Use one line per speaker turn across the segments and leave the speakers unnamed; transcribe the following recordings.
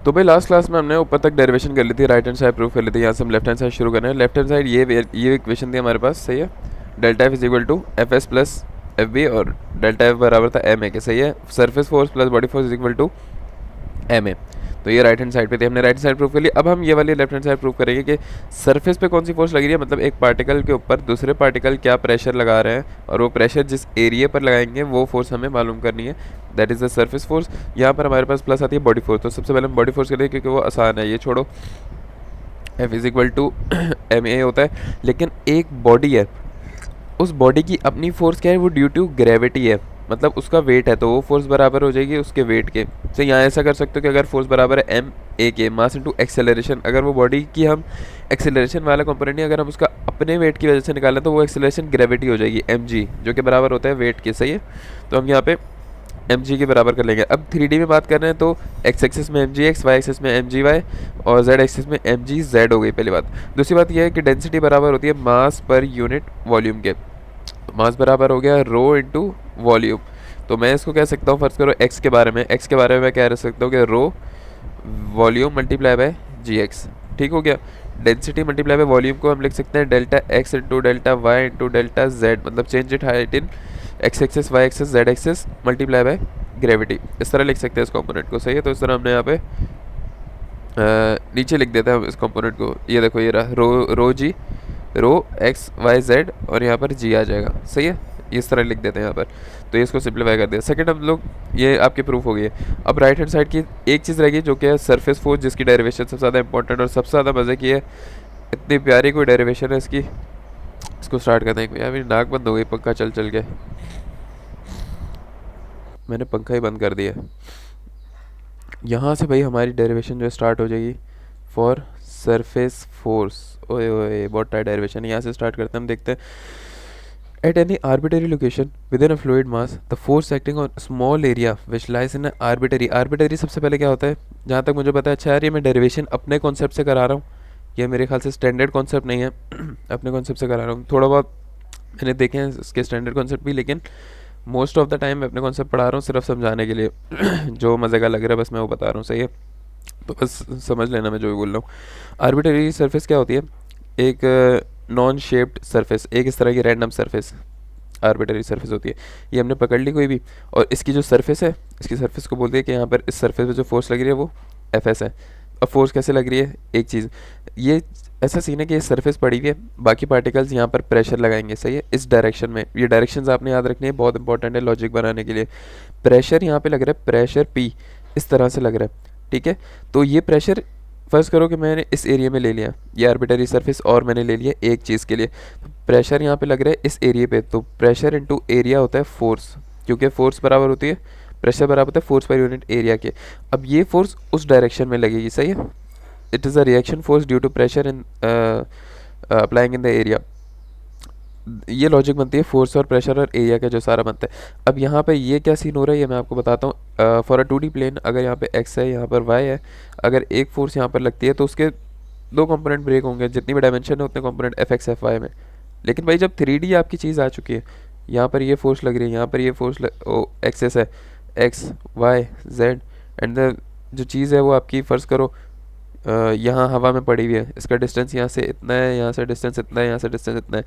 तो भाई last class में हमने ऊपर तक डेरिवेशन कर ली थी, राइट हैंड साइड प्रूफ कर ली थी। यहाँ से हम लेफ्ट हैंड साइड शुरू कर रहे हैं। लेफ्ट हैंड साइड ये इक्वेशन थी हमारे पास, सही है। Delta F is equal to F S plus F B, और डेल्टा एफ बराबर था एम ए के, सही है। Surface force plus body force is equal to M A. तो ये राइट हैंड साइड पे थी, हमने राइट हैंड साइड प्रूफ कर ली। अब हम ये वाली लेफ्ट हैंड साइड प्रूफ करेंगे कि सरफेस पे कौन सी फोर्स लग रही है, मतलब एक पार्टिकल के ऊपर दूसरे पार्टिकल क्या प्रेशर लगा रहे हैं, और वो प्रेशर जिस एरिया पर लगाएंगे वो फोर्स हमें मालूम करनी है, that is the surface force. यहाँ पर हमारे पास प्लस आती है बॉडी फोर्स। तो सबसे पहले हम बॉडी फोर्स करेंगे क्योंकि वो आसान है, ये छोड़ो। F is equal to M A होता है, लेकिन एक बॉडी है, उस बॉडी की अपनी फोर्स क्या है, वो ड्यू टू ग्रेविटी है, मतलब उसका वेट है, तो वो फोर्स बराबर हो जाएगी उसके वेट के। तो यहाँ ऐसा कर सकते हो कि अगर फोर्स बराबर है एम ए के, मास इनटू एक्सेलरेशन, अगर वो बॉडी की हम एक्सेलरेशन वाला कंपोनेंट नहीं, अगर हम उसका अपने वेट की वजह से निकालें तो वो एक्सेलरेशन ग्रेविटी हो जाएगी एम जी, जो कि बराबर होता है वेट के, सही है। तो हम यहाँ पे एम जी के बराबर कर लेंगे। अब 3D में बात कर रहे हैं तो एक्स एक्सिस में M G X, Y axis में एम जी वाई, और जेड एक्सिस में एम जी जेड हो गई पहली बात। दूसरी बात यह है कि डेंसिटी बराबर होती है मास पर यूनिट वॉल्यूम के। मास बराबर हो गया रो इंटू वॉल्यूम। तो मैं इसको कह सकता हूँ, फर्ज करो एक्स के बारे में, एक्स के बारे में मैं कह सकता हूँ कि rho volume multiply by G X, ठीक हो गया। डेंसिटी मल्टीप्लाई बाय वॉल्यूम को हम लिख सकते हैं delta X into delta Y into delta Z, मतलब change it height in X axes Y axes Z axes multiply by gravity, इस तरह लिख सकते हैं इस कॉम्पोनेंट को, सही है। तो इस तरह हमने यहाँ पे नीचे लिख देते हैं हम इस कॉम्पोनेंट को, ये देखो ये रहा रो जी, रो एक्स वाई जेड, और यहाँ पर जी आ जाएगा, सही है। इस तरह लिख देते हैं यहाँ पर, तो ये इसको सिंप्लीफाई कर दिया। सेकंड हम लोग, ये आपकी प्रूफ हो गई है। अब राइट हैंड साइड की एक चीज़ रहेगी जो कि है सरफेस फोर्स, जिसकी डेरिवेशन सबसे ज़्यादा इंपॉर्टेंट और सबसे ज़्यादा मज़े की है। इतनी प्यारी कोई डेरिवेशन है इसकी, इसको स्टार्ट करते हैं। यार मेरी नाक बंद हो गई पंखा चल चल के, मैंने पंखा ही बंद कर दिया। यहाँ से भाई हमारी डेरिवेशन जो स्टार्ट हो जाएगी फॉर सरफेस फोर्स। ओए ओए बहुत टाइट डेरिवेशन है, यहाँ से स्टार्ट करते हैं। हम देखते हैं at any arbitrary location within a fluid mass the force acting on small area which lies in a arbitrary सबसे पहले क्या होता है, जहाँ तक मुझे पता है। अच्छा यार ये मैं डेरिवेशन अपने कॉन्सेप्ट से करा रहा हूँ, ये मेरे ख्याल से स्टैंडर्ड कॉन्सेप्ट नहीं है अपने कॉन्सेप्ट से करा रहा हूँ। थोड़ा बहुत मैंने देखे हैं इसके स्टैंडर्ड कॉन्सेप्ट भी, लेकिन मोस्ट ऑफ द टाइम मैं अपने कॉन्सेप्ट पढ़ा रहा हूँ सिर्फ समझाने के लिए जो मज़े का लग रहा है बस मैं वो बता रहा हूँ, सही है। तो बस समझ लेना मैं जो भी बोल रहा हूँ। आर्बिट्ररी सरफेस क्या होती है, एक नॉन शेप्ड सरफेस, एक इस तरह की रैंडम सरफेस आर्बिट्ररी सरफेस होती है। ये हमने पकड़ ली कोई भी, और इसकी जो सरफेस है, इसकी सरफेस को बोलते हैं कि यहाँ पर इस सरफेस पे जो फोर्स लग रही है वो एफ एस है। अब फोर्स कैसे लग रही है, एक चीज़ ये ऐसा सीन है कि ये सरफेस पड़ी हुई है, बाकी पार्टिकल्स यहाँ पर प्रेशर लगाएंगे, सही है, इस डायरेक्शन में। ये डायरेक्शंस आपने याद रखनी है, बहुत इंपॉर्टेंट है लॉजिक बनाने के लिए। प्रेशर यहाँ पे लग रहा है, प्रेशर पी इस तरह से लग रहा है, ठीक है। तो ये प्रेशर फर्स्ट करो कि मैंने इस एरिया में ले लिया, ये आर्बिट्ररी सरफेस, और मैंने ले लिया एक चीज़ के लिए। तो प्रेशर यहाँ पे लग रहा है इस एरिया पे, तो प्रेशर इनटू एरिया होता है फोर्स, क्योंकि फोर्स बराबर होती है, प्रेशर बराबर होता है फोर्स पर यूनिट एरिया के। अब ये फोर्स उस डायरेक्शन में लगेगी, सही है। It is a reaction force due to pressure in applying in the area. ये लॉजिक बनती है फोर्स और प्रेशर और एरिया का जो सारा बनता है। अब यहाँ पे ये क्या सीन हो रहा है ये मैं आपको बताता हूँ। फॉर अ 2D प्लेन, अगर यहाँ पे x है यहाँ पर y है, अगर एक फोर्स यहाँ पर लगती है तो उसके दो कंपोनेंट ब्रेक होंगे, जितनी भी डायमेंशन है उतने component F X F Y में। लेकिन भाई जब 3D आपकी चीज़ आ चुकी है, यहाँ पर ये फोर्स लग रही है, यहाँ पर ये फोर्स एक्सेस है, X Y Z, and the जो चीज़ है वो आपकी फ़र्ज़ करो यहाँ हवा में पड़ी हुई है, इसका डिस्टेंस यहाँ से इतना है, यहाँ से डिस्टेंस इतना है, यहाँ से डिस्टेंस इतना है।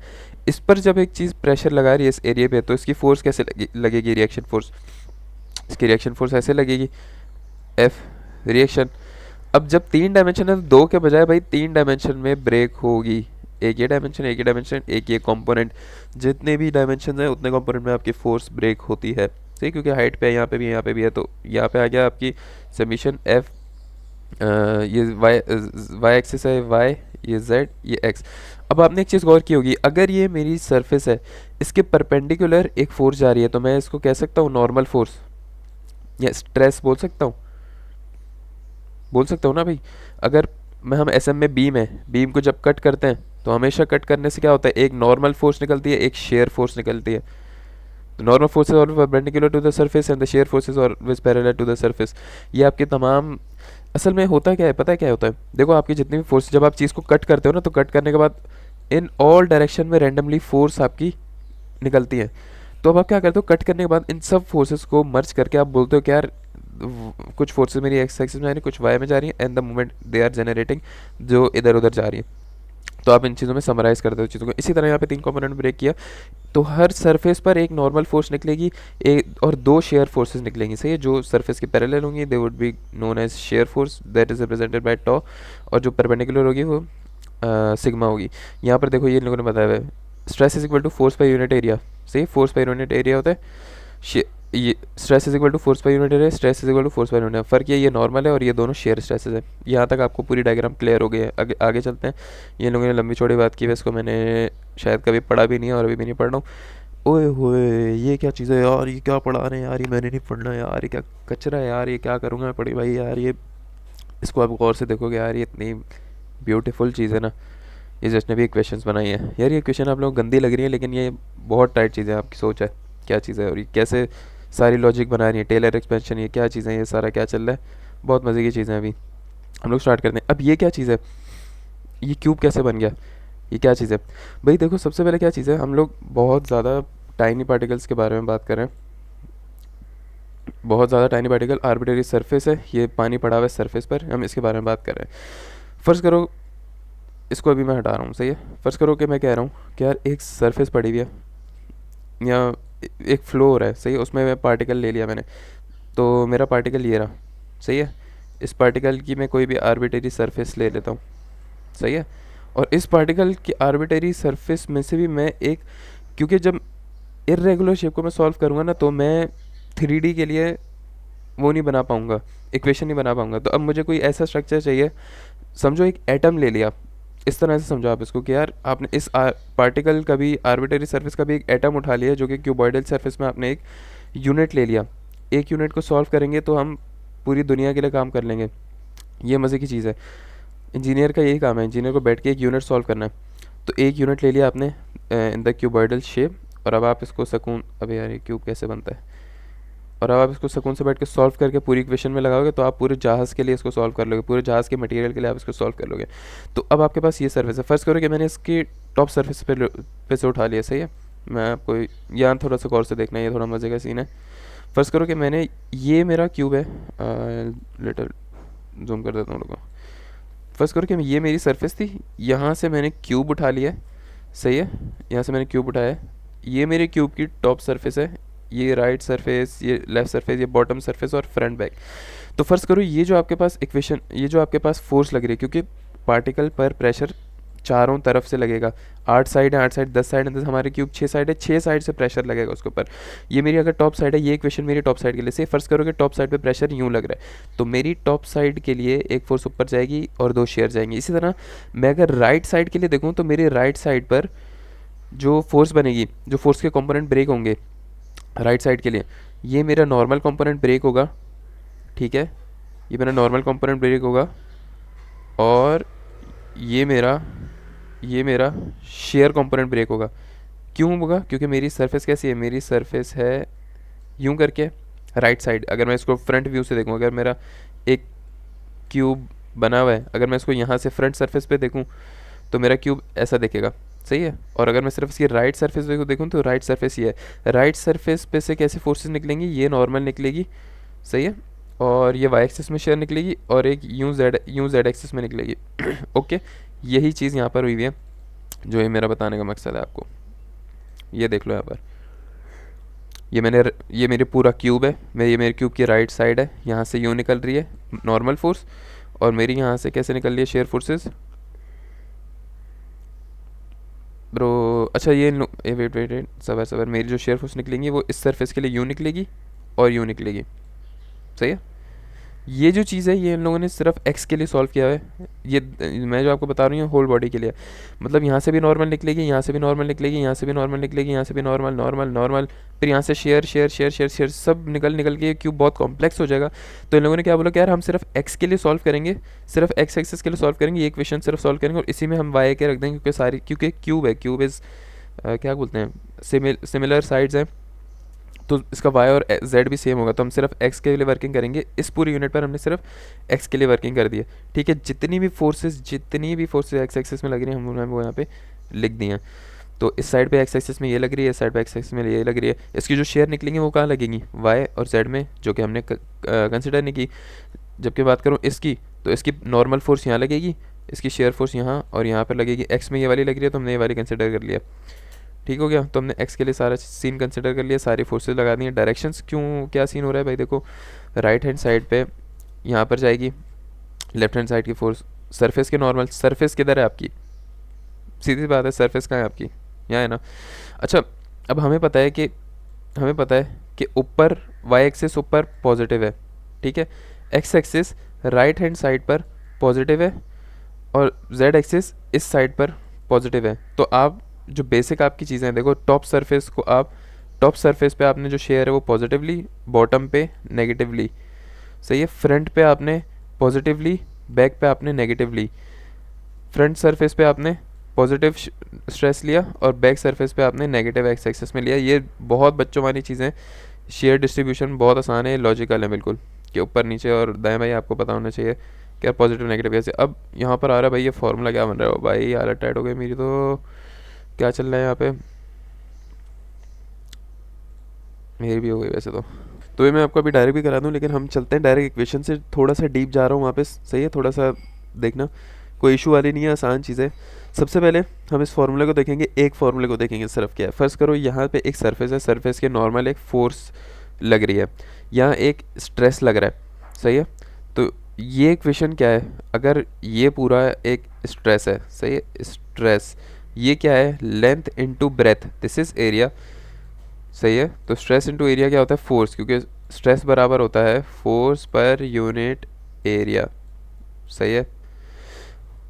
इस पर जब एक चीज़ प्रेशर लगा रही है इस एरिया पे, तो इसकी फ़ोर्स कैसे लगेगी, रिएक्शन फोर्स। इसकी रिएक्शन फोर्स ऐसे लगेगी, एफ रिएक्शन। अब जब 3 डायमेंशन है तो 2 के बजाय भाई 3 डायमेंशन में ब्रेक होगी, एक ये डायमेंशन, एक ये डायमेंशन, एक ये कंपोनेंट। जितने भी डायमेंशन है उतने कंपोनेंट में आपकी फोर्स ब्रेक होती है, ठीक, क्योंकि हाइट पे है, यहाँ पे भी है, यहाँ पे भी है। तो यहाँ पे आ गया आपकी समीशन एफ, ये वाई एक्सिस है वाई, ये जेड, ये एक्स। अब आपने एक चीज़ गौर की होगी, अगर ये मेरी सरफेस है, इसके परपेंडिकुलर एक फोर्स जा रही है, तो मैं इसको कह सकता हूँ नॉर्मल फोर्स या स्ट्रेस बोल सकता हूँ ना भाई। अगर मैं हम एसएम में बीम को जब कट करते हैं तो हमेशा कट करने से क्या होता है, एक नॉर्मल फोर्स निकलती है, एक शेयर फोर्स निकलती है। The normal force is always perpendicular to the surface and the shear force is always parallel to the surface। ये आपके तमाम, असल में होता क्या है, पता है क्या होता है, देखो आपकी जितनी भी फोर्स, जब आप चीज़ को कट करते हो ना, तो कट करने के बाद इन ऑल डायरेक्शन में रैंडमली फोर्स आपकी निकलती है। तो अब आप क्या करते हो, कट करने के बाद इन सब फोर्सेस को मर्ज करके आप बोलते हो कि यार कुछ फोर्सेस मेरी एक्स एक्सिस में जा रही हैं, कुछ वाई में जा रही हैं, and the moment they are generating जो इधर उधर जा रही है। तो आप इन चीज़ों में समराइज़ करते हो चीज़ों को। इसी तरह यहाँ पे 3 कंपोनेंट ब्रेक किया, तो हर सरफेस पर एक नॉर्मल फोर्स निकलेगी, एक और 2 शेयर फोर्सेस निकलेंगी, सही है, जो सरफेस के पैरेलल होंगी they would be known as shear force that is represented by tau, और जो परपेंडिकुलर होगी वो सिग्मा होगी। यहाँ पर देखो ये इन लोगों ने बताया हुआ है stress is equal to force per unit area, सही, फोर्स पर यूनिट एरिया होता है, ये stress is equal to force per unit area, stress is equal to force per unit, फ़र्क ये नॉर्मल है और ये दोनों शेयर स्ट्रेसेस है। यहाँ तक आपको पूरी डायग्राम क्लियर हो गई है। आगे चलते हैं। ये लोगों ने लंबी चौड़ी बात की है, इसको मैंने शायद कभी पढ़ा भी नहीं है और अभी भी नहीं पढ़ रहा हूँ। ओए होए ये क्या चीज़ है यार, ये क्या पढ़ा रहे हैं यार, ये मैंने नहीं पढ़ना यार, ये क्या कचरा है यार, ये क्या करूँगा मैं पढ़ी भाई यार, ये इसको आप गौर से देखोगे यार, ये इतनी ब्यूटीफुल चीज़ है ना। ये जिसने भी इक्वेशंस बनाई है यार, ये इक्वेशन आप लोग गंदी लग रही है लेकिन ये बहुत टाइट चीज़ है, आपकी सोच है क्या चीज़ है और ये कैसे सारी लॉजिक बना रही है, टेलर एक्सपेंशन, ये क्या चीज़ें, ये सारा क्या चल रहा है, बहुत मज़े की चीज़ें हैं। अभी हम लोग स्टार्ट करते हैं। अब ये क्या चीज़ है, ये क्यूब कैसे बन गया, ये क्या चीज़ है भाई? देखो सबसे पहले क्या चीज़ है, हम लोग बहुत ज़्यादा टाइनी पार्टिकल्स के बारे में बात कर रहे हैं, बहुत ज़्यादा टाइनी पार्टिकल, आर्बिट्रेरी सरफेस है, ये पानी पड़ा हुआ है सरफेस पर, हम इसके बारे में बात कर रहे हैं। फ़र्ज़ करो, इसको अभी मैं हटा रहा हूँ, सही है, फ़र्ज़ करो कि मैं कह रहा हूँ कि यार एक सरफेस पड़ी हुई है या एक फ्लो हो रहा है, सही है, उसमें मैं पार्टिकल ले लिया मैंने, तो मेरा पार्टिकल ये रहा, सही है, इस पार्टिकल की मैं कोई भी आर्बिट्रेरी सरफेस ले लेता हूँ, सही है, और इस पार्टिकल की आर्बिट्रेरी सरफेस में से भी मैं एक, क्योंकि जब इर्रेगुलर शेप को मैं सॉल्व करूँगा ना तो मैं 3D के लिए वो नहीं बना पाऊँगा, इक्वेशन नहीं बना पाऊँगा, तो अब मुझे कोई ऐसा स्ट्रक्चर चाहिए, समझो एक एटम ले लिया, इस तरह से समझो आप इसको कि यार आपने इस पार्टिकल का भी आर्बिट्रेरी सरफेस का भी एक एटम उठा लिया जो कि क्यूबॉइडल सरफेस में आपने एक यूनिट ले लिया, एक यूनिट को सॉल्व करेंगे तो हम पूरी दुनिया के लिए काम कर लेंगे। ये मज़े की चीज़ है, इंजीनियर का यही काम है, इंजीनियर को बैठ के एक यूनिट सॉल्व करना है। तो एक यूनिट ले लिया आपने इन द क्यूबॉइडल शेप, और अब आप इसको सकून, अबे यार ये क्यूब कैसे बनता है, और अब आप इसको सुकून से बैठ के सॉल्व करके पूरी इक्वेशन में लगाओगे तो आप पूरे जहाज़ के लिए इसको सॉल्व कर लोगे, पूरे जहाज़ के मटेरियल के लिए आप इसको सॉल्व कर लोगे। तो अब आपके पास ये सर्फेस है, फर्स्ट करो कि मैंने इसकी टॉप सर्फेस पे से उठा लिया, सही है, मैं आपको यहाँ थोड़ा सा गौर से देखना है, ये थोड़ा मज़े का सीन है। फर्स्ट करो कि मैंने, ये मेरा क्यूब है, लिटिल जूम कर देता हूँ लोगों, फर्स्ट करो कि ये मेरी सरफेस थी, यहाँ से मैंने क्यूब उठा लिया, सही है, यहाँ से मैंने क्यूब उठाया, ये मेरे क्यूब की टॉप सरफेस है, ये राइट सरफेस, ये लेफ़्ट सरफेस, ये बॉटम सरफेस और फ्रंट बैक। तो फर्स्ट करो ये जो आपके पास इक्वेशन, ये जो आपके पास फोर्स लग रही है, क्योंकि पार्टिकल पर प्रेशर चारों तरफ से लगेगा, 8 साइड है, 8 साइड 10 साइड है, हमारे क्यूब 6 साइड है, 6 साइड से प्रेशर लगेगा उसके ऊपर। ये मेरी अगर टॉप साइड है, ये इक्वेशन मेरी टॉप साइड के लिए, से फर्स्ट करो कि टॉप साइड पे प्रेशर यूँ लग रहा है, तो मेरी टॉप साइड के लिए एक फोर्स ऊपर जाएगी और 2 शेयर जाएंगी। इसी तरह मैं अगर राइट साइड के लिए देखूँ तो मेरी राइट साइड पर जो फोर्स बनेगी, जो फोर्स के कंपोनेंट ब्रेक होंगे राइट साइड के लिए, ये मेरा नॉर्मल कंपोनेंट ब्रेक होगा, ठीक है, ये मेरा नॉर्मल कंपोनेंट ब्रेक होगा, और ये मेरा शेयर कंपोनेंट ब्रेक होगा। क्यों होगा? क्योंकि मेरी सरफेस कैसी है, मेरी सरफेस है यूं करके राइट साइड। अगर मैं इसको फ्रंट व्यू से देखूं, अगर मेरा एक क्यूब बना हुआ है, अगर मैं इसको यहाँ से फ्रंट सरफेस पे देखूं तो मेरा क्यूब ऐसा दिखेगा, सही है, और अगर मैं सिर्फ इसकी राइट सरफेस पे देखूँ तो राइट सरफेस ये है। राइट सरफेस पे से कैसे फोर्सेस निकलेंगी, ये नॉर्मल निकलेगी, सही है, और ये वाई एक्सिस में शेयर निकलेगी, और एक यूं जेड एक्सिस में निकलेगी। ओके, यही चीज़ यहाँ पर हुई हुई है, जो ये मेरा बताने का मकसद है आपको। ये देख लो यहाँ पर, ये मेरे पूरा क्यूब है, ये मेरे क्यूब की राइट साइड है, यहाँ से यूँ निकल रही है नॉर्मल फोर्स, और मेरी यहाँ से कैसे निकल रही है शेयर फोर्सेस ब्रो। अच्छा ये वेट सबर, मेरी जो शेयर फोर्स निकलेंगी वो इस सरफेस के लिए यूँ निकलेगी और यूँ निकलेगी, सही है। ये जो चीज़ है ये इन लोगों ने सिर्फ एक्स के लिए सॉल्व किया है, ये मैं जो आपको बता रही हूँ होल बॉडी के लिए, मतलब यहाँ से भी नॉर्मल निकलेगी, यहाँ से भी नॉर्मल निकलेगी, यहाँ से भी नॉर्मल निकलेगी, यहाँ से भी नॉर्मल नॉर्मल नॉर्मल, फिर यहाँ से share share share share share सब निकल के क्यूब बहुत कॉम्प्लेक्स हो जाएगा। तो इन लोगों ने क्या बोला कि यार हम सिर्फ एक्स के लिए सॉल्व करेंगे, सिर्फ एक्स एक्सेस के लिए सॉल्व करेंगे, ये इक्वेशन सिर्फ सॉल्व करेंगे, और इसी में हम वाई के रख देंगे, क्योंकि क्यूब है, क्यूब इज़ क्या बोलते हैं, सिमिलर साइड्स हैं, तो इसका y और z भी सेम होगा, तो हम सिर्फ x के लिए वर्किंग करेंगे, इस पूरी यूनिट पर हमने सिर्फ x के लिए वर्किंग कर दी है, ठीक है। जितनी भी फोर्सेस x एक्सिस में लग रही हैं हम वो यहाँ पे लिख दी हैं। तो इस साइड पे एक्स एक्सिस में ये लग रही है, इस साइड पे एक्स एक्सिस में ये लग रही है। इसकी जो शेयर निकलेंगी वो कहाँ लगेंगी, वाई और जेड में, जो कि हमने कंसिडर नहीं की। जबकि बात करूँ इसकी, तो इसकी नॉर्मल फोर्स यहाँ लगेगी, इसकी शेयर फोर्स यहाँ और यहाँ पर लगेगी। एक्स में ये वाली लग रही है तो हमने ये वाली कंसिडर कर लिया। ठीक हो गया। तो हमने एक्स के लिए सारा सीन कंसिडर कर लिया, सारी फोर्सेज लगा दी हैं। डायरेक्शंस क्यों, क्या सीन हो रहा है भाई, देखो राइट हैंड साइड पे यहाँ पर जाएगी लेफ्ट हैंड साइड की फोर्स सरफेस के नॉर्मल। सरफेस किधर है आपकी, सीधी बात है, सरफेस कहाँ है आपकी, यहाँ है ना। अच्छा, अब हमें पता है कि ऊपर वाई एक्सिस ऊपर पॉजिटिव है, ठीक है। X axis right hand side पर पॉजिटिव है और जेड एक्सिस इस साइड पर पॉजिटिव है। तो आप जो बेसिक आपकी चीज़ें हैं, देखो टॉप सरफेस पे आपने जो शेयर है वो पॉजिटिवली, बॉटम पे नेगेटिवली, सही है। फ्रंट पे आपने पॉजिटिवली, बैक पे आपने नेगेटिवली। फ्रंट सरफेस पे आपने पॉजिटिव स्ट्रेस लिया और बैक सरफेस पे आपने नेगेटिव एक्स एक्सिस में लिया। ये बहुत बच्चों वाली चीज़ें, शेयर डिस्ट्रीब्यूशन बहुत आसान है, लॉजिकल है बिल्कुल, कि ऊपर नीचे और दाएं बाएं आपको पता होना चाहिए क्या पॉजिटिव नेगेटिव कैसे। अब यहाँ पर आ रहा है भाई ये फॉर्मूला क्या बन रहा है, भाई हालत टाइट हो गई मेरी, तो क्या चल रहा है यहाँ पे, मेरी भी हो गई वैसे तो ये मैं आपको अभी डायरेक्ट भी करा दूँ, लेकिन हम चलते हैं डायरेक्ट इक्वेशन से, थोड़ा सा डीप जा रहा हूँ वापस, सही है। थोड़ा सा देखना, कोई इशू वाली नहीं है, आसान चीज़ है। सबसे पहले हम इस फॉर्मूले को देखेंगे, एक फॉर्मूले को देखेंगे सिर्फ। क्या है, फर्स्ट करो यहाँ पे एक सरफेस है, सरफेस के नॉर्मल एक फोर्स लग रही है, यहाँ एक स्ट्रेस लग रहा है, सही है। तो ये इक्वेशन क्या है, अगर ये पूरा एक स्ट्रेस है, सही है, स्ट्रेस, ये क्या है, length into breadth, this is area, सही है। तो स्ट्रेस इनटू एरिया क्या होता है, फोर्स, क्योंकि स्ट्रेस बराबर होता है फोर्स पर यूनिट एरिया, सही है।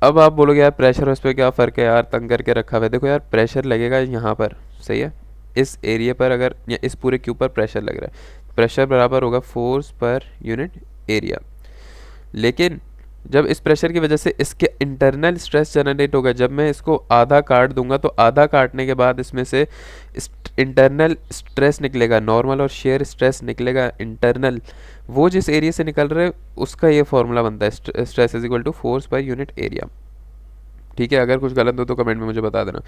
अब आप बोलोगे यार प्रेशर और इस पर क्या फ़र्क है यार, तंग करके रखा हुआ है। देखो यार प्रेशर लगेगा यहाँ पर, सही है, इस एरिया पर अगर, या इस पूरे क्यूब पर प्रेशर लग रहा है, प्रेशर बराबर होगा फोर्स पर यूनिट एरिया। लेकिन जब इस प्रेशर की वजह से इसके इंटरनल स्ट्रेस जनरेट होगा, जब मैं इसको आधा काट दूंगा तो आधा काटने के बाद इसमें से इंटरनल स्ट्रेस निकलेगा, नॉर्मल और शेयर स्ट्रेस निकलेगा इंटरनल, वो जिस एरिया से निकल रहे उसका ये फॉर्मूला बनता है, stress is equal to force by unit area. ठीक है, अगर कुछ गलत हो तो कमेंट में मुझे बता देना।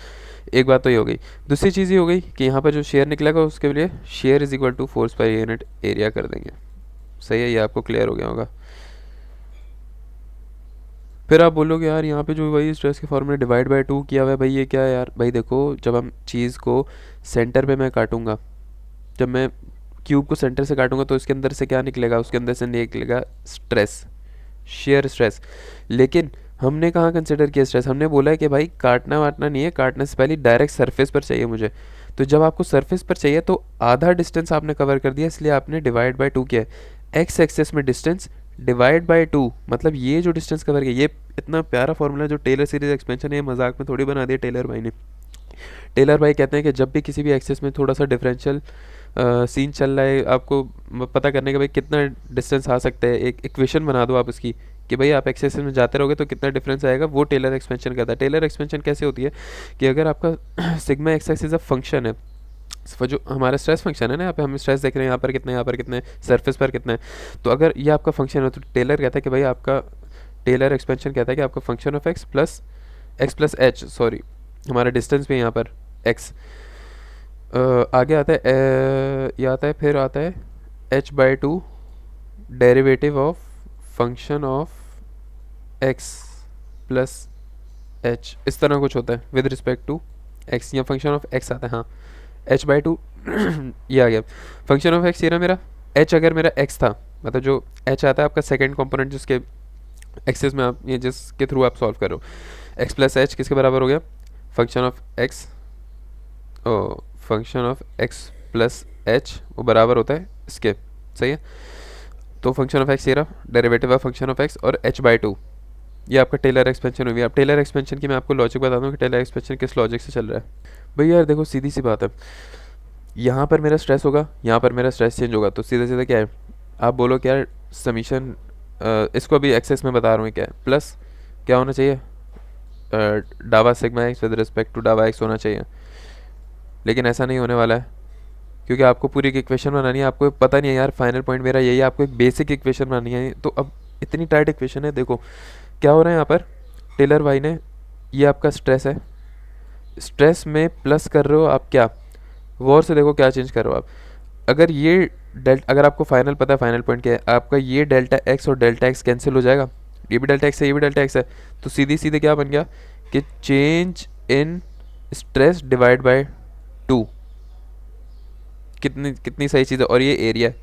एक बात तो ये हो गई। दूसरी चीज़ ये हो गई कि यहाँ पर जो शेयर निकलेगा उसके लिए shear is equal to force by unit area कर देंगे, सही है, ये आपको क्लियर हो गया होगा। फिर आप बोलोगे यार यहाँ पे जो वही स्ट्रेस के फॉर्मूले डिवाइड बाय 2 किया हुआ है भाई, ये क्या है यार। भाई देखो, जब हम चीज़ को सेंटर पे मैं काटूंगा, जब मैं क्यूब को सेंटर से काटूंगा तो इसके अंदर से क्या निकलेगा, उसके अंदर से निकलेगा स्ट्रेस, शेयर स्ट्रेस। लेकिन हमने कहाँ कंसिडर किया स्ट्रेस, हमने बोला है कि भाई काटना वाटना नहीं है, काटने से पहले डायरेक्ट सरफेस पर चाहिए मुझे। तो जब आपको सरफेस पर चाहिए तो आधा डिस्टेंस आपने कवर कर दिया, इसलिए आपने डिवाइड बाय 2 किया है। एक्स एक्सेस में डिस्टेंस डिवाइड बाय 2, मतलब ये जो डिस्टेंस कवर किया, ये इतना प्यारा फॉर्मूला जो टेलर सीरीज एक्सपेंशन है, ये मजाक में थोड़ी बना दिया टेलर भाई ने। टेलर भाई कहते हैं कि जब भी किसी भी एक्सेस में थोड़ा सा डिफरेंशियल सीन चल रहा है, आपको पता करने के भाई कितना डिस्टेंस आ सकता है, एक इक्वेशन बना दो आप उसकी, कि भाई आप एक्सेस में जाते रहोगे तो कितना डिफरेंस आएगा, वो टेलर एक्सपेंशन कहता है। टेलर एक्सपेंशन कैसे होती है कि अगर आपका sigma x axis a function है, जो हमारा स्ट्रेस फंक्शन है ना, यहाँ पे हम स्ट्रेस देख रहे हैं, यहाँ पर कितने, यहाँ पर कितने, सरफेस पर कितने, तो अगर ये आपका फंक्शन है तो टेलर कहता है कि भाई आपका, टेलर एक्सपेंशन कहता है कि आपका function of X plus H, sorry हमारा डिस्टेंस भी यहाँ पर एक्स, आगे आता है ये आता है, फिर आता है H by 2 derivative of function of X plus H, इस तरह कुछ होता है विद रिस्पेक्ट टू एक्स, या फंक्शन ऑफ एक्स आता है, हाँ एच बाई 2 ये आ गया फंक्शन ऑफ एक्स। ये ना मेरा एच, अगर मेरा एक्स था, मतलब जो एच आता है आपका सेकेंड कॉम्पोनेंट जिसके एक्सेस में आप, ये जिसके थ्रू आप सॉल्व करो, एक्स प्लस एच किसके बराबर हो गया, function of X, oh function of X plus H वो बराबर होता है इसके, सही है। तो फंक्शन ऑफ एक्स ये रहा, derivative of function of x, और एच बाई 2 ये आपका टेलर एक्सपेंशन हुई। अब टेलर एक्सपेंशन की मैं आपको लॉजिक बता दूँ कि टेलर एक्सपेंशन किस लॉजिक से चल रहा है। भाई यार देखो सीधी सी बात है, यहाँ पर मेरा स्ट्रेस होगा, यहाँ पर मेरा स्ट्रेस चेंज होगा, तो सीधे सीधे क्या है, आप बोलो क्या समीशन, इसको अभी एक्सेस में बता रहा हूँ क्या है, प्लस क्या होना चाहिए, डावा sigma X with respect to डावा एक्स होना चाहिए। लेकिन ऐसा नहीं होने वाला है, क्योंकि आपको पूरी एक इक्वेशन बनानी है, आपको पता नहीं है यार, फाइनल पॉइंट मेरा यही है, आपको एक बेसिक इक्वेशन बनानी है। तो अब इतनी टाइट इक्वेशन है, देखो क्या हो रहा है यहाँ पर, टेलर भाई ने, ये आपका स्ट्रेस है, स्ट्रेस में प्लस कर रहे हो आप क्या, गौर से देखो क्या चेंज कर रहे हो आप। अगर ये अगर आपको फाइनल पता है फाइनल पॉइंट क्या है आपका, ये डेल्टा एक्स और डेल्टा एक्स कैंसिल हो जाएगा, ये भी डेल्टा एक्स है ये भी डेल्टा एक्स है, तो सीधी सीधे क्या बन गया कि change in stress divide by 2। कितनी कितनी सही चीज़ है। और ये एरिया है,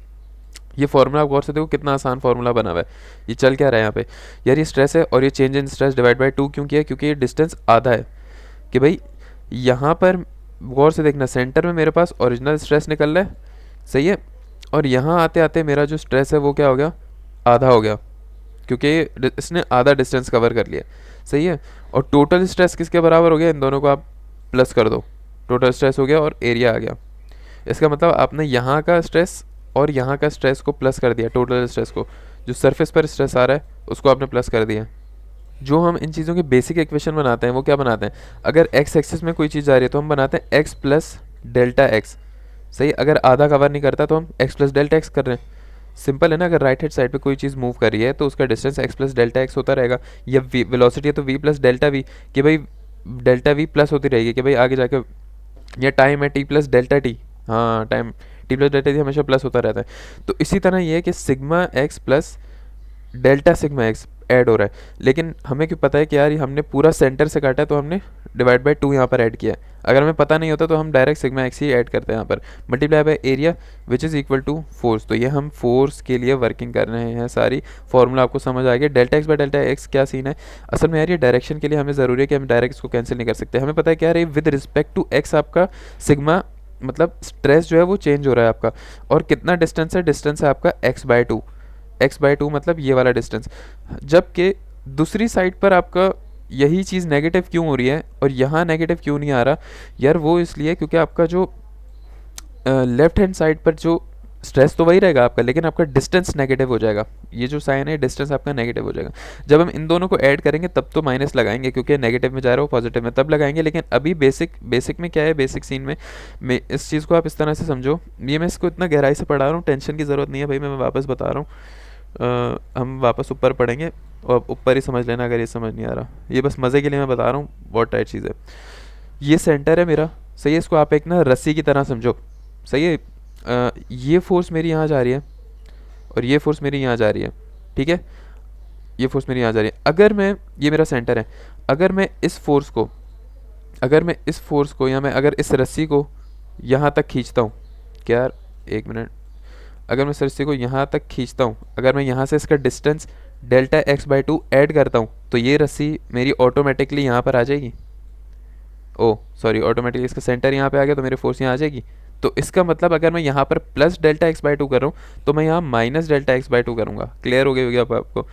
ये फॉर्मूला आप गौर से देखो कितना आसान फॉर्मूला बना हुआ है। ये चल क्या रहा है यहाँ पे, यार ये स्ट्रेस है और ये change in stress divide by 2 क्यों किया है, क्योंकि ये डिस्टेंस आधा है। कि भाई यहाँ पर गौर से देखना, सेंटर में मेरे पास ओरिजिनल स्ट्रेस निकल रहा है, सही है, और यहाँ आते आते मेरा जो स्ट्रेस है वो क्या हो गया, आधा हो गया, क्योंकि इसने आधा डिस्टेंस कवर कर लिया, सही है। और टोटल स्ट्रेस किसके बराबर हो गया, इन दोनों को आप प्लस कर दो, टोटल स्ट्रेस हो गया और एरिया आ गया। इसका मतलब आपने यहाँ का स्ट्रेस और यहाँ का स्ट्रेस को प्लस कर दिया, टोटल स्ट्रेस को, जो सरफेस पर स्ट्रेस आ रहा है उसको आपने प्लस कर दिया। जो हम इन चीज़ों के बेसिक इक्वेशन बनाते हैं वो क्या बनाते हैं, अगर एक्स एक्सिस में कोई चीज़ आ रही है तो हम बनाते हैं एक्स प्लस डेल्टा एक्स, सही। अगर आधा कवर नहीं करता तो हम एक्स प्लस डेल्टा एक्स कर रहे हैं, सिंपल है ना। अगर राइट हैंड साइड पे कोई चीज़ मूव कर रही है तो उसका distance x plus delta x होता रहेगा, या वेलोसिटी है तो वी प्लस डेल्टा वी, कि भाई डेल्टा वी प्लस होती रहेगी, कि भाई आगे जाके, या टाइम है टी प्लस डेल्टा टी, हाँ time T plus delta T हमेशा प्लस होता रहता है। तो इसी तरह ये है कि sigma x plus delta sigma x add हो रहा है, लेकिन हमें क्यों पता है कि यार ये हमने पूरा सेंटर से काटा है तो हमने डिवाइड बाय 2 यहाँ पर ऐड किया है। अगर हमें पता नहीं होता तो हम डायरेक्ट सिग्मा एक्स ही ऐड करते हैं यहाँ पर, multiply by area which is equal to force. तो ये हम फोर्स के लिए वर्किंग कर रहे हैं, सारी फॉर्मूला आपको समझ आ गया। Delta x by delta x क्या सीन है, असल में यार ये डायरेक्शन के लिए हमें ज़रूरी है कि हम डायरेक्ट इसको कैंसिल नहीं कर सकते। हमें पता है क्या यार, विद रिस्पेक्ट टू एक्स आपका सिग्मा मतलब स्ट्रेस जो है वो चेंज हो रहा है आपका, और कितना डिस्टेंस है आपका x/2, x/2 मतलब ये वाला डिस्टेंस। जबकि दूसरी साइड पर आपका यही चीज़ नेगेटिव क्यों हो रही है और यहाँ नेगेटिव क्यों नहीं आ रहा, यार वो इसलिए क्योंकि आपका जो लेफ्ट हैंड साइड पर जो स्ट्रेस तो वही रहेगा आपका, लेकिन आपका डिस्टेंस नेगेटिव हो जाएगा। ये जो साइन है डिस्टेंस आपका नेगेटिव हो जाएगा। जब हम इन दोनों को ऐड करेंगे तब तो माइनस लगाएंगे, क्योंकि नेगेटिव में जा रहा हो पॉजिटिव में तब लगाएंगे। लेकिन अभी बेसिक में क्या है, बेसिक सीन में इस चीज़ को आप इस तरह से समझो। ये मैं इसको इतना गहराई से पढ़ा रहा हूँ, टेंशन की ज़रूरत नहीं है भाई, मैं वापस बता रहा हूँ। हम वापस ऊपर पढ़ेंगे और ऊपर ही समझ लेना अगर ये समझ नहीं आ रहा। ये बस मज़े के लिए मैं बता रहा हूँ, बहुत टाइट चीज़ है। ये सेंटर है मेरा, सही है, इसको आप एक ना रस्सी की तरह समझो, सही है। ये फोर्स मेरी यहाँ जा रही है और ये फोर्स मेरी यहाँ जा रही है, ठीक है, ये फोर्स मेरी यहाँ जा रही है। अगर मैं, ये मेरा सेंटर है, अगर मैं इस फोर्स को या मैं अगर इस रस्सी को यहाँ तक खींचता हूँ, क्या यार एक मिनट, अगर मैं इस रस्सी को यहाँ तक खींचता हूँ, अगर मैं यहाँ से इसका डिस्टेंस डेल्टा x/2 ऐड करता हूँ तो ये रस्सी मेरी ऑटोमेटिकली यहाँ पर आ जाएगी। ओ सॉरी, ऑटोमेटिकली इसका सेंटर यहाँ पे आ गया तो मेरी फोर्स यहाँ आ जाएगी। तो इसका मतलब अगर मैं यहाँ पर प्लस डेल्टा x/2 कर रहा हूँ तो मैं यहाँ माइनस डेल्टा x/2 करूँगा। क्लियर हो गया होगी अब आपको।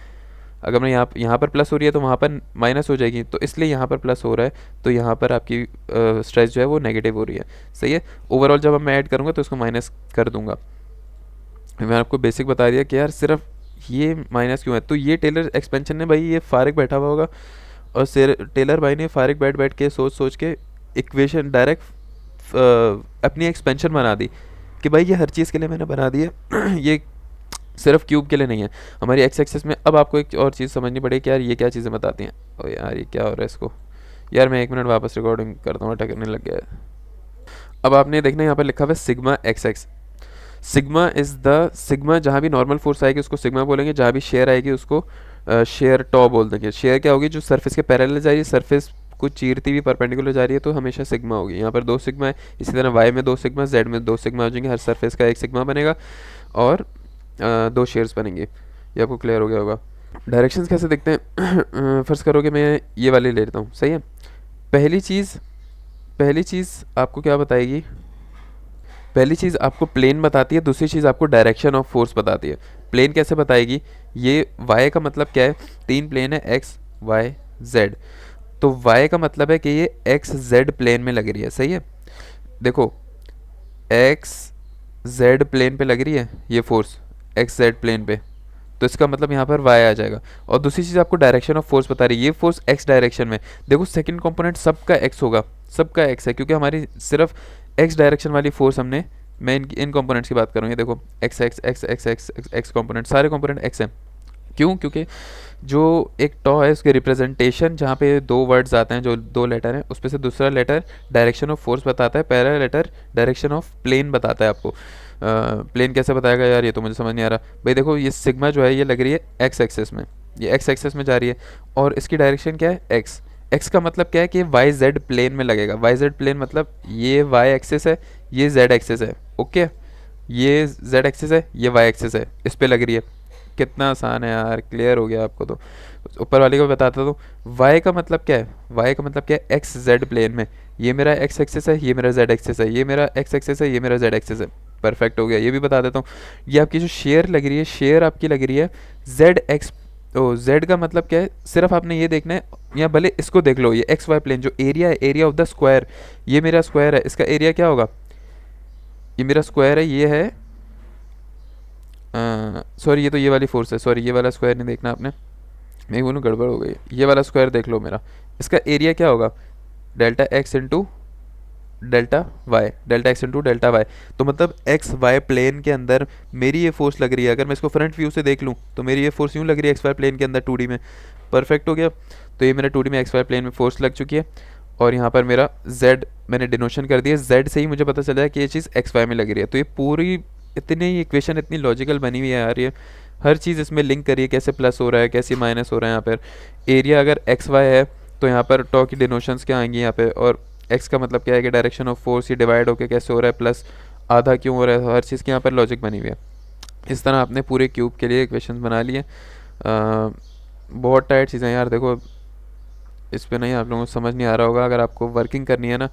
अगर मैं यहाँ पर प्लस हो रही है तो वहाँ पर माइनस हो जाएगी, तो इसलिए यहाँ पर प्लस हो रहा है तो यहाँ पर आपकी स्ट्रेस जो है वो नेगेटिव हो रही है, सही है। ओवरऑल जब अब मैं ऐड करूँगा तो इसको माइनस कर दूंगा। मैंने आपको बेसिक बता दिया कि यार सिर्फ ये माइनस क्यों है। तो ये टेलर एक्सपेंशन ने भाई, ये फारिग बैठा हुआ होगा और टेलर भाई ने फारिग बैठ के सोच के इक्वेशन डायरेक्ट अपनी एक्सपेंशन बना दी कि भाई ये हर चीज़ के लिए मैंने बना दी है ये सिर्फ क्यूब के लिए नहीं है। हमारी एक्स एक्सिस में अब आपको एक और चीज़ समझनी पड़ेगी कि यार ये क्या चीज़ें बताती हैं। ओ यार ये क्या हो रहा है इसको, यार मैं 1 मिनट वापस रिकॉर्डिंग करता हूँ, टकरने लग गया है। अब आपने देखना यहाँ पर लिखा हुआ है sigma x. Sigma is the, sigma जहाँ भी नॉर्मल फोर्स आएगी उसको सिग्मा बोलेंगे, जहाँ भी शेयर आएगी उसको शेयर टॉ बोल देंगे। शेयर क्या होगी, जो सरफेस के पैरेलल जा रही है, सरफेस को चीरती हुई परपेंडिकुलर जा रही है तो हमेशा सिग्मा होगी। यहाँ पर 2 सिग्मा है, इसी तरह वाई में 2 सिग्मा, जेड में 2 सिग्मा हो जाएंगे, हर सरफेस का 1 सिग्मा बनेगा और 2 शेयर्स बनेंगे। ये आपको क्लियर हो गया होगा। डायरेक्शंस कैसे देखते हैं फर्ज करो कि मैं ये वाली ले लेता हूँ, सही है। पहली चीज़ आपको क्या बताएगी, पहली चीज़ आपको प्लेन बताती है, दूसरी चीज़ आपको डायरेक्शन ऑफ फोर्स बताती है। प्लेन कैसे बताएगी, ये y का मतलब क्या है, 3 प्लेन है x y z, तो y का मतलब है कि ये एक्स जेड प्लेन में लग रही है, सही है। देखो एक्स जेड प्लेन पे लग रही है ये फोर्स, एक्स जेड प्लेन पे, तो इसका मतलब यहाँ पर y आ जाएगा। और दूसरी चीज़ आपको डायरेक्शन ऑफ फोर्स बता रही है, ये फोर्स x डायरेक्शन में, देखो सेकंड कंपोनेंट सबका x होगा, सबका x है, क्योंकि हमारी सिर्फ x डायरेक्शन वाली फोर्स हमने, मैं इन कंपोनेंट्स की बात करूँ, ये देखो x x x x x x x component, सारे कंपोनेंट x हैं, क्यों? क्योंकि जो एक टॉ है उसके रिप्रेजेंटेशन जहाँ पे दो वर्ड्स आते हैं, जो दो लेटर हैं, उसमें से दूसरा लेटर डायरेक्शन ऑफ फोर्स बताता है, पहला लेटर डायरेक्शन ऑफ प्लेन बताता है आपको। प्लेन कैसे बताएगा यार, ये तो मुझे समझ नहीं आ रहा भाई। देखो ये सिग्मा जो है ये लग रही है एक्स एक्सेस में, ये एक्स एक्सेस में जा रही है, और इसकी डायरेक्शन क्या है? एक्स। एक्स का मतलब क्या है कि वाई जेड प्लेन में लगेगा। वाई जेड प्लेन मतलब ये वाई एक्सेस है, ये जेड एक्सेस है, ओके। ये जेड एक्सेस है, ये वाई एक्सेस है, इस पे लग रही है। कितना आसान है यार, क्लियर हो गया आपको तो। ऊपर वाले को बताता तो वाई का मतलब क्या है? वाई का मतलब क्या है? एक्स जेड प्लेन में। ये मेरा एक्स एक्सेस है, ये मेरा जेड एक्सेस है, ये मेरा एक्स एक्सेस है, ये मेरा जेड एक्सेस है। परफेक्ट हो गया। ये भी बता देता हूँ, ये आपकी जो शेयर लग रही है, शेयर आपकी लग रही है जेड एक्स। ओ जेड का मतलब क्या है? सिर्फ आपने ये देखना है, या भले इसको देख लो, ये एक्स वाई प्लेन जो एरिया है, एरिया ऑफ द स्क्वायर, ये मेरा स्क्वायर है, इसका एरिया क्या होगा? ये मेरा स्क्वायर है, ये है, सॉरी ये तो ये वाली फोर्स है, सॉरी ये वाला स्क्वायर नहीं देखना आपने, मैं बोलूँ गड़बड़ हो गई। ये वाला स्क्वायर देख लो मेरा, इसका एरिया क्या होगा? Delta X into delta Y, delta X into delta Y. तो मतलब एक्स वाई प्लेन के अंदर मेरी ये फोर्स लग रही है, अगर मैं इसको फ्रंट व्यू से देख लूँ तो मेरी ये फोर्स यूँ लग रही है एक्स वाई प्लेन के अंदर 2D में। परफेक्ट हो गया। तो ये मेरा 2D में एक्स वाई प्लेन में फोर्स लग चुकी है, और यहाँ पर मेरा z मैंने डिनोशन कर दिया, z से ही मुझे पता चला है कि ये चीज़ एक्स वाई में लग रही है। तो ये पूरी इतनी इक्वेशन इतनी लॉजिकल बनी हुई है यार, ये हर चीज़ इसमें लिंक करिए, कैसे प्लस हो रहा है, कैसे माइनस हो रहा है। यहाँ पर एरिया अगर एक्स वाई है तो यहाँ पर टॉ की डिनोशंस क्या आएंगी यहाँ पे, और एक्स का मतलब क्या है कि डायरेक्शन ऑफ फोर्स, ये डिवाइड होकर कैसे हो रहा है, प्लस आधा क्यों हो रहा है, हर चीज़ की यहाँ पर लॉजिक बनी हुई है। इस तरह आपने पूरे क्यूब के लिए इक्वेशन बना लिए। बहुत टाइट चीज़ें यार, देखो इस पे नहीं आप लोगों को समझ नहीं आ रहा होगा। अगर आपको वर्किंग करनी है ना,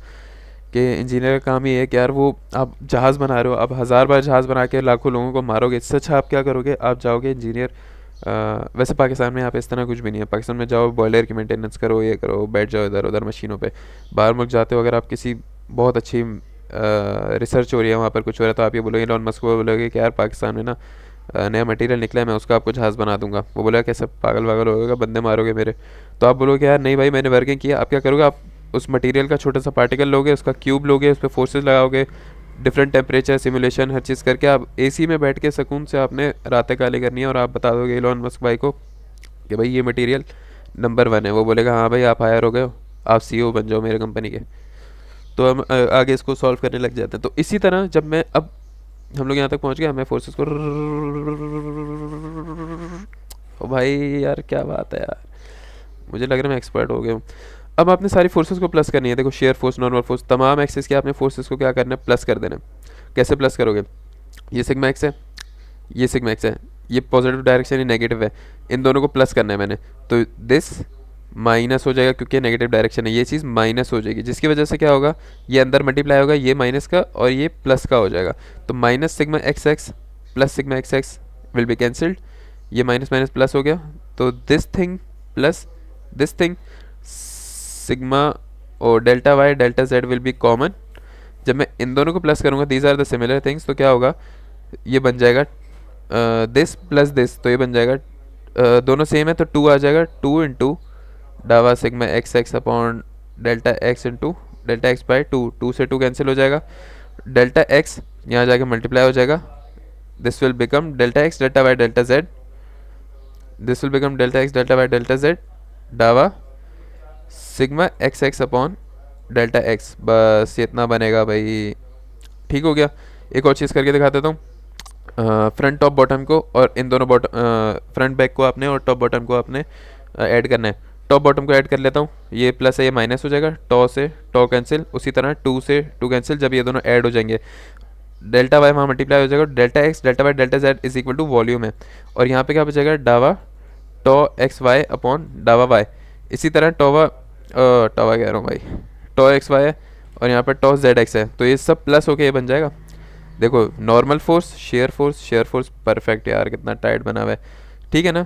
कि इंजीनियर का काम ही है कि यार वो आप जहाज़ बना रहे हो, आप 1000 बार जहाज़ बना के लाखों लोगों को मारोगे, इससे अच्छा आप क्या करोगे? आप जाओगे इंजीनियर। वैसे पाकिस्तान में यहाँ पे इस तरह कुछ भी नहीं है। पाकिस्तान में जाओ बॉयलर की मेंटेनेंस करो, ये करो, बैठ जाओ इधर उधर मशीनों पे। बाहर मुल्क जाते हो, अगर आप किसी बहुत अच्छी रिसर्च हो रही है वहाँ पर, कुछ हो रहा है, तो आप ये बोलोगे इलॉन मस्क को बोलोगे कि यार पाकिस्तान में ना नया मटेरियल निकला है, मैं उसका आपको जहाज़ बना दूंगा। वो बोलेगा कैसे पागल वागल होगा, बंदे मारोगे मेरे। तो आप बोलोगे यार नहीं भाई मैंने वर्किंग किया। आप क्या करोगे? आप उस मटेरियल का छोटा सा पार्टिकल लोगे, उसका क्यूब लोगे, उस पर फोर्सेस लगाओगे, डिफरेंट टेम्परेचर सिमुलेशन हर चीज़ करके आप एसी में बैठ के सुकून से आपने रातें काली करनी है, और आप बता दोगे इलॉन मस्क भाई को कि भाई ये मटेरियल नंबर 1 है। वो बोलेगा हाँ भाई आप हायर हो गए हो, आप सीईओ बन जाओ मेरे कंपनी के। तो हम आगे इसको सॉल्व करने लग जाते हैं। तो इसी तरह जब मैं अब हम लोग यहाँ तक पहुँच गए, हमें फोर्सेस को ओ भाई यार क्या बात है यार, मुझे लग रहा है मैं एक्सपर्ट हो गया हूँ। अब आपने सारी फोर्सेस को प्लस करनी है। देखो शेयर फोर्स, नॉर्मल फोर्स, तमाम एक्सेस के आपने फोर्सेस को क्या करना है? प्लस कर देना है। कैसे प्लस करोगे? ये सिग्मा एक्स है, ये सिग्मा एक्स है, ये पॉजिटिव डायरेक्शन, ये नेगेटिव है, इन दोनों को प्लस करना है मैंने। तो दिस माइनस हो जाएगा क्योंकि नेगेटिव डायरेक्शन है, ये चीज़ माइनस हो जाएगी, जिसकी वजह से क्या होगा? ये अंदर मल्टीप्लाई होगा, ये माइनस का और ये प्लस का हो जाएगा। तो minus sigma X X plus sigma X X will be cancelled, ये माइनस माइनस प्लस हो गया। तो this thing plus this thing, sigma और delta Y delta Z will be common. जब मैं इन दोनों को प्लस करूँगा, these are the similar things, तो क्या होगा? ये बन जाएगा दिस प्लस दिस, तो ये बन जाएगा दोनों सेम है तो 2 आ जाएगा, 2 इंटू डावा sigma X X upon delta X into delta x by 2, 2 से 2 कैंसिल हो जाएगा, डेल्टा एक्स यहाँ जाके मल्टीप्लाई हो जाएगा, this will become delta X delta Y delta Z, this will become delta X delta Y delta Z, डावा sigma X X upon delta X. बस ये इतना बनेगा भाई, ठीक हो गया। एक और चीज़ करके दिखा देता हूँ। फ्रंट टॉप बॉटम को और इन दोनों बॉटम फ्रंट बैक को आपने और टॉप बॉटम को आपने ऐड करना है। टॉप बॉटम को ऐड कर लेता हूँ, ये प्लस है ये माइनस हो जाएगा, टॉ से टॉ कैंसिल, उसी तरह 2 से 2 कैंसिल। जब ये दोनों ऐड हो जाएंगे, डेल्टा वाई वहाँ मल्टीप्लाई हो जाएगा, delta X delta Y delta Z is equal to volume है, और यहाँ पे क्या बचेगा? डावा टॉ एक्स वाई अपॉन डावा वाई। इसी तरह टॉवा कह रहा हूँ भाई, टॉ एक्स वाई है और यहाँ पर टॉ जेड एक्स है, तो ये सब प्लस होके ये बन जाएगा। देखो normal force, shear force, shear force, perfect यार कितना टाइट बना हुआ है, ठीक है ना।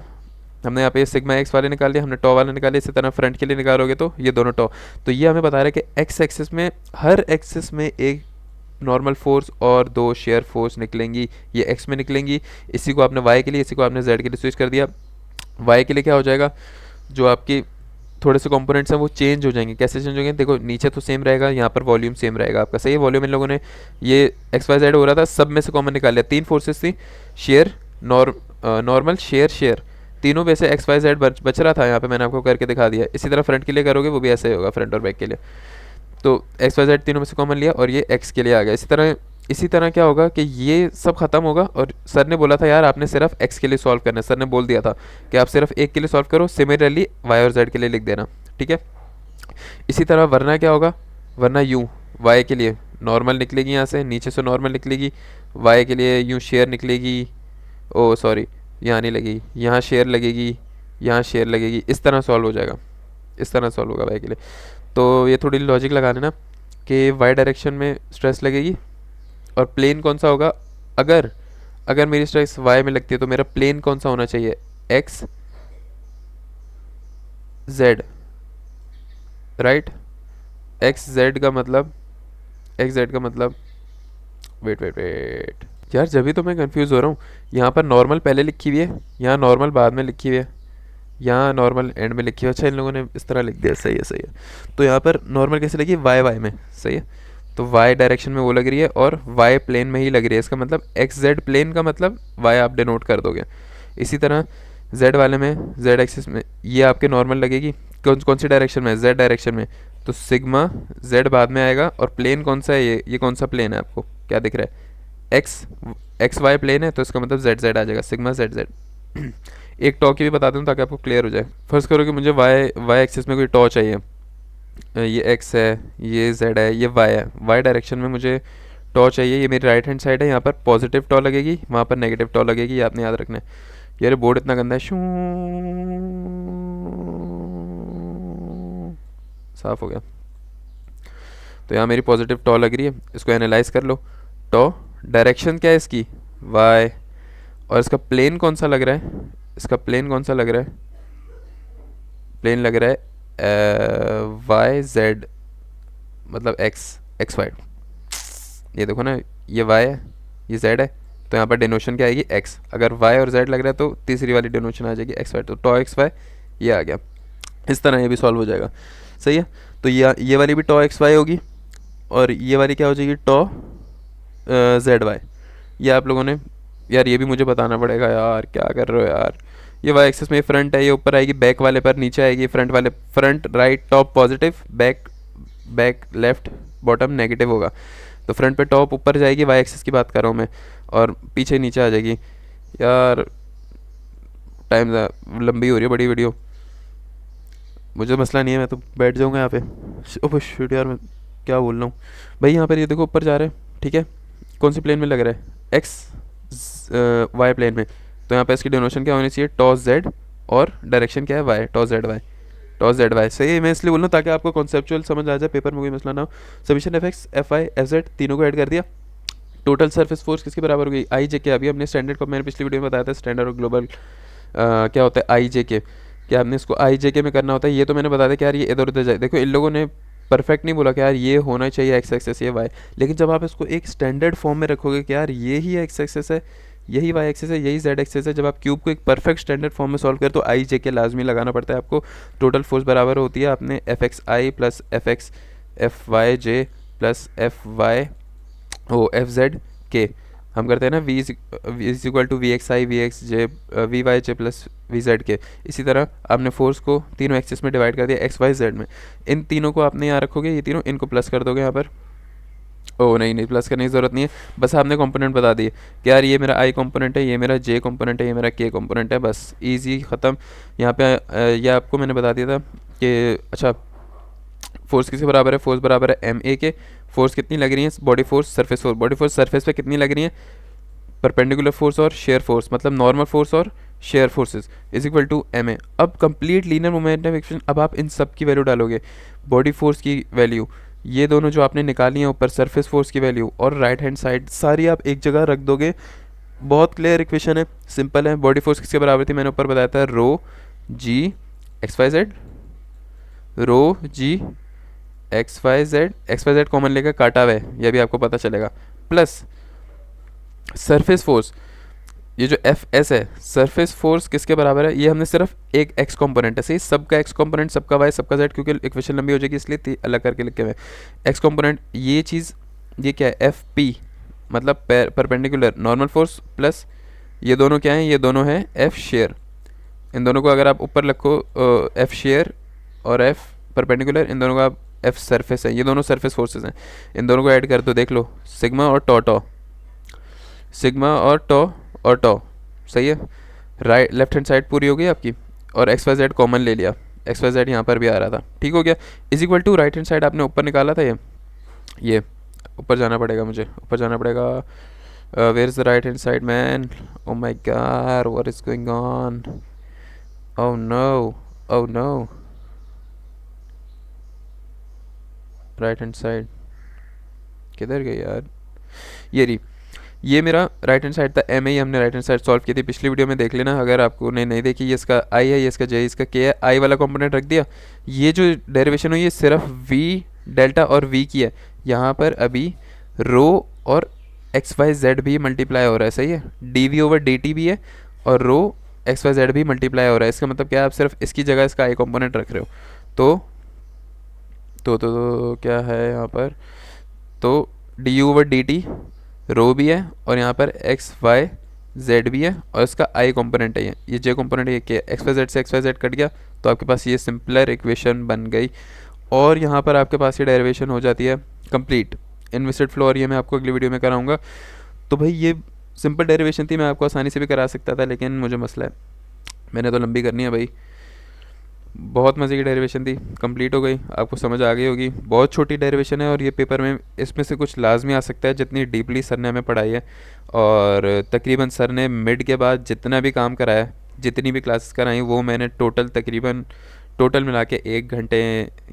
हमने यहाँ पे सिग्मा एक्स वाले निकाल लिया, हमने टॉ वाले निकाले, इसी तरह फ्रंट के लिए निकालोगे तो ये दोनों टॉ। तो ये हमें बता रहा है कि एक्स एक्सिस में, हर एक्सिस में एक नॉर्मल फोर्स और 2 शेयर फोर्स निकलेंगी, ये एक्स में निकलेंगी। इसी को आपने वाई के लिए, इसी को आपने जेड के लिए स्विच कर दिया। वाई के लिए क्या हो जाएगा? जो आपकी थोड़े से कंपोनेंट्स हैं वो चेंज हो जाएंगे। कैसे चेंज होंगे? देखो नीचे तो सेम रहेगा, यहाँ पर वॉल्यूम सेम रहेगा आपका, सही है। वॉल्यूम इन लोगों ने ये एक्स वाई जेड हो रहा था, सब में से कॉमन निकाल लिया। 3 फोर्सेस थी, शेयर, नॉर्मल, शेयर, शेयर। तीनों में से एक्स वाई जेड बच रहा था, यहाँ पे मैंने आपको करके दिखा दिया। इसी तरह फ्रंट के लिए करोगे वो भी ऐसे ही होगा, फ्रंट और बैक के लिए। तो एक्स वाई जेड तीनों में से कॉमन लिया और ये एक्स के लिए आ गया। इसी तरह क्या होगा कि ये सब खत्म होगा, और सर ने बोला था यार आपने सिर्फ एक्स के लिए सॉल्व करना है, सर ने बोल दिया था कि आप सिर्फ एक के लिए सॉल्व करो, सिमिलरली वाई और जेड के लिए लिख देना, ठीक है। इसी तरह वरना क्या होगा, वरना यूँ वाई के लिए नॉर्मल निकलेगी, यहाँ से नीचे से नॉर्मल निकलेगी, वाई के लिए यूँ शेयर निकलेगी, ओ सॉरी यहाँ नहीं लगेगी, यहाँ शेयर लगेगी, यहाँ शेयर लगेगी, इस तरह सॉल्व हो जाएगा, इस तरह सॉल्व होगा वाई के लिए। तो ये थोड़ी लॉजिक लगा लेना कि वाई डायरेक्शन में स्ट्रेस लगेगी, और प्लेन कौन सा होगा, अगर अगर मेरी स्ट्रेस वाई में लगती है तो मेरा प्लेन कौन सा होना चाहिए, x Z, right. X Z का मतलब, एक्स जेड का मतलब, वेट वेट वेट यार, जब भी तो मैं कंफ्यूज हो रहा हूँ। यहाँ पर नॉर्मल पहले लिखी हुई है, यहाँ नॉर्मल बाद में लिखी हुई है, यहाँ नॉर्मल एंड में लिखी हुई है। अच्छा इन लोगों ने इस तरह लिख दिया, सही है सही है। तो यहाँ पर नॉर्मल कैसे लगी, वाई वाई में, सही है। तो वाई डायरेक्शन में वो लग रही है और वाई प्लेन में ही लग रही है, इसका मतलब एक्स जेड प्लेन का मतलब वाई आप डिनोट कर दोगे। इसी तरह जेड वाले में, जेड एक्सिस में ये आपके नॉर्मल लगेगी, कौन कौन सी डायरेक्शन में, जेड डायरेक्शन में, तो सिग्मा जेड बाद में आएगा। और प्लेन कौन सा है, ये कौन सा प्लेन है, आपको क्या दिख रहा है, एक्स एक्स वाई प्लेन है, तो इसका मतलब जेड जेड आ जाएगा, सिग्मा जेड जेड। एक टॉ की भी बता दूँ ताकि आपको क्लियर हो जाए। फर्स्ट करो कि मुझे वाई वाई एक्सिस में कोई टॉ चाहिए, ये एक्स है, ये जेड है, ये वाई है, वाई डायरेक्शन में मुझे टॉ चाहिए। ये मेरी राइट हैंड साइड है, यहाँ पर पॉजिटिव टॉ लगेगी, वहाँ पर नेगेटिव टॉ लगेगी, ये आपने याद रखना है। यार बोर्ड इतना गंदा है, शू साफ हो गया। तो यहाँ मेरी पॉजिटिव टॉ लग रही है, इसको एनालाइज कर लो। टॉ डायरेक्शन क्या है इसकी, वाई, और इसका प्लेन कौन सा लग रहा है, इसका प्लेन कौन सा लग रहा है, प्लेन लग रहा है वाई जेड, मतलब एक्स एक्स वाई। ये देखो ना, ये वाई है, ये जेड है, तो यहाँ पर डिनोशन क्या आएगी, एक्स। अगर वाई और जेड लग रहा है तो तीसरी वाली डिनोशन आ जाएगी एक्स वाई, तो टॉ एक्स वाई ये आ गया। इस तरह ये भी सॉल्व हो जाएगा, सही है। तो ये वाली भी टॉ एक्स वाई होगी, और ये वाली क्या हो जाएगी, टॉ जेड वाई। ये आप लोगों ने, यार ये भी मुझे बताना पड़ेगा यार, क्या कर रहे हो यार। ये वाई एक्सिस में फ्रंट है, ये ऊपर आएगी, बैक वाले पर नीचे आएगी, फ्रंट वाले, front right top positive, back back left bottom negative होगा। तो फ्रंट पे टॉप ऊपर जाएगी, वाई एक्सिस की बात कर रहा हूँ मैं, और पीछे नीचे आ जाएगी। यार टाइम लंबी हो रही है, बड़ी वीडियो, मुझे मसला नहीं है, मैं तो बैठ जाऊँगा यहाँ पे। ओह शिट यार, मैं क्या बोल रहा हूँ भाई। यहाँ पर ये देखो ऊपर जा रहे हैं, ठीक है, कौन सी प्लेन में लग रहा है, एक्स वाई प्लेन में। तो यहाँ पे इसकी डिनोशन क्या होनी चाहिए, टॉस जेड, और डायरेक्शन क्या है, वाई, टॉस जेड वाई, टॉस जेड वाई। सही है, मैं इसलिए बोल रहा हूँ ताकि आपको कॉन्सेप्चुअल समझ आ जाए, पेपर में कोई मसला ना हो। Summation F X F I F Z तीनों को ऐड कर दिया। टोटल सरफेस फोर्स किसके बराबर हो गई, आई जे के। अभी हमने स्टैंडर्ड को, मैंने पिछली वीडियो में बताया था स्टैंडर्ड और ग्लोबल क्या होता है, आई जे के, क्या हमने इसको आई जे के में करना होता है। ये तो मैंने बता दिया कि यार ये इधर उधर जाए। देखो इन लोगों ने परफेक्ट नहीं बोला कि यार ये होना चाहिए एक्स एक्सेस, ये वाई, लेकिन जब आप इसको एक स्टैंडर्ड फॉर्म में रखोगे कि यार ये ही एक्स एक्सेस है, यही वाई एक्सेस है, यही जेड एक्सेस है, जब आप क्यूब को एक परफेक्ट स्टैंडर्ड फॉर्म में सॉल्व करें तो आई जे के लाजमी लगाना पड़ता है आपको। टोटल फोर्स बराबर होती है अपने F X I plus F X F Y J plus F Y O F Z के। हम करते हैं ना V is equal to V X I V X J V Y J plus V Z के। इसी तरह आपने force को तीनों एक्सिस में डिवाइड कर दिया, एक्स वाई जेड में। इन तीनों को आपने यहाँ रखोगे, ये तीनों, इनको प्लस कर दोगे यहाँ पर। ओ नहीं नहीं, प्लस करने की ज़रूरत नहीं है, बस आपने कंपोनेंट बता दिए कि यार ये मेरा आई कंपोनेंट है, ये मेरा जे कंपोनेंट है, ये मेरा के कंपोनेंट है, बस इजी ख़त्म। यहाँ पे ये आपको मैंने बता दिया था कि अच्छा फोर्स किसके बराबर है, फोर्स बराबर है एम ए के। फोर्स कितनी लग रही है, body force surface force, body force surface पे कितनी लग रही है, परपेंडिकुलर फोर्स और शेयर फोर्स, मतलब नॉर्मल फोर्स और shear forces is equal to M A. अब कंप्लीट लीनियर मोमेंटम इक्वेशन, अब आप इन सब की वैल्यू डालोगे, बॉडी फोर्स की वैल्यू, ये दोनों जो आपने निकाली है ऊपर, सरफेस फोर्स की वैल्यू, और राइट हैंड साइड सारी आप एक जगह रख दोगे। बहुत क्लियर इक्वेशन है, सिंपल है। बॉडी फोर्स किसके बराबर थी, मैंने ऊपर बताया था, रो जी एक्स वाई जेड, रो जी एक्स वाई जेड कॉमन लेकर काटा हुआ है, यह भी आपको पता चलेगा, प्लस सरफेस फोर्स, ये जो एफ एस है, सरफेस फोर्स किसके बराबर है, ये हमने सिर्फ एक एक्स कंपोनेंट है, सही, सबका एक्स कंपोनेंट, सबका वाई, सबका जेड, क्योंकि इक्वेशन लंबी हो जाएगी इसलिए अलग करके लिखे हुए एक्स कंपोनेंट। ये चीज़, ये क्या है, एफ पी, मतलब परपेंडिकुलर नॉर्मल फोर्स, प्लस ये दोनों क्या हैं, ये दोनों हैं एफ शेयर, इन दोनों को अगर आप ऊपर रखो, एफ शेयर और एफ परपेंडिकुलर, इन दोनों का आप एफ सरफेस है, ये दोनों सरफेस फोर्सेस हैं, इन दोनों को ऐड कर दो, देख लो सिग्मा और टॉ टॉ, सिग्मा और टॉ, सही है। राइट लेफ्ट हैंड साइड पूरी हो गई आपकी, और एक्स वाई जेड कॉमन ले लिया, एक्स वाई जेड यहाँ पर भी आ रहा था, ठीक हो गया। Is equal to right hand side आपने ऊपर निकाला था, ये ऊपर जाना पड़ेगा मुझे, ऊपर जाना पड़ेगा। Where is the right hand side man, oh my God what is going on, oh no, oh no, right hand side किधर गई यार, ये रही, ये मेरा राइट हैंड साइड था, एम ही हमने राइट हैंड साइड सॉल्व की थी पिछली वीडियो में, देख लेना अगर आपको नहीं देखी। ये इसका आई है, ये इसका जे, इसका के है, आई वाला कंपोनेंट रख दिया। ये जो डेरिवेशन हुई है सिर्फ वी डेल्टा और वी की है, यहाँ पर अभी रो और एक्स वाई जेड भी मल्टीप्लाई हो रहा है, सही है, D V over D T भी है, और रो एक्स वाई जेड भी मल्टीप्लाई हो रहा है। इसका मतलब क्या है, आप सिर्फ इसकी जगह इसका आई कंपोनेंट रख रहे हो, तो क्या है यहाँ पर, तो D U over D T rho भी है, और यहाँ पर एक्स वाई जेड भी है, और इसका आई कंपोनेंट है, ये जे कंपोनेंट है, कि एक्स वाई जेड से एक्स वाई जेड कट गया, तो आपके पास ये सिंपलर इक्वेशन बन गई, और यहाँ पर आपके पास ये डेरिवेशन हो जाती है कंप्लीट। इनविसिड फ्लो और ये मैं आपको अगली वीडियो में कराऊंगा। तो भाई ये सिंपल डेरिवेशन थी, मैं आपको आसानी से भी करा सकता था, लेकिन मुझे मसला है, मैंने तो लंबी करनी है भाई। बहुत मज़े की डेरिवेशन थी, कंप्लीट हो गई, आपको समझ आ गई होगी। बहुत छोटी डेरिवेशन है, और ये पेपर में इसमें से कुछ लाजमी आ सकता है, जितनी डीपली सर ने हमें पढ़ाई है, और तकरीबन सर ने मिड के बाद जितना भी काम कराया, जितनी भी क्लासेस कराई, वो मैंने टोटल मिला के 1 घंटे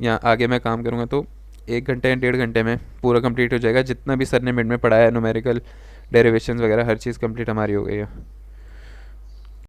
या आगे मैं काम करूँगा तो 1 घंटे 1.5 घंटे में पूरा कंप्लीट हो जाएगा। जितना भी सर ने मिड में पढ़ाया है, न्यूमेरिकल डेरिवेशंस वगैरह हर चीज़ कंप्लीट हमारी हो गई है।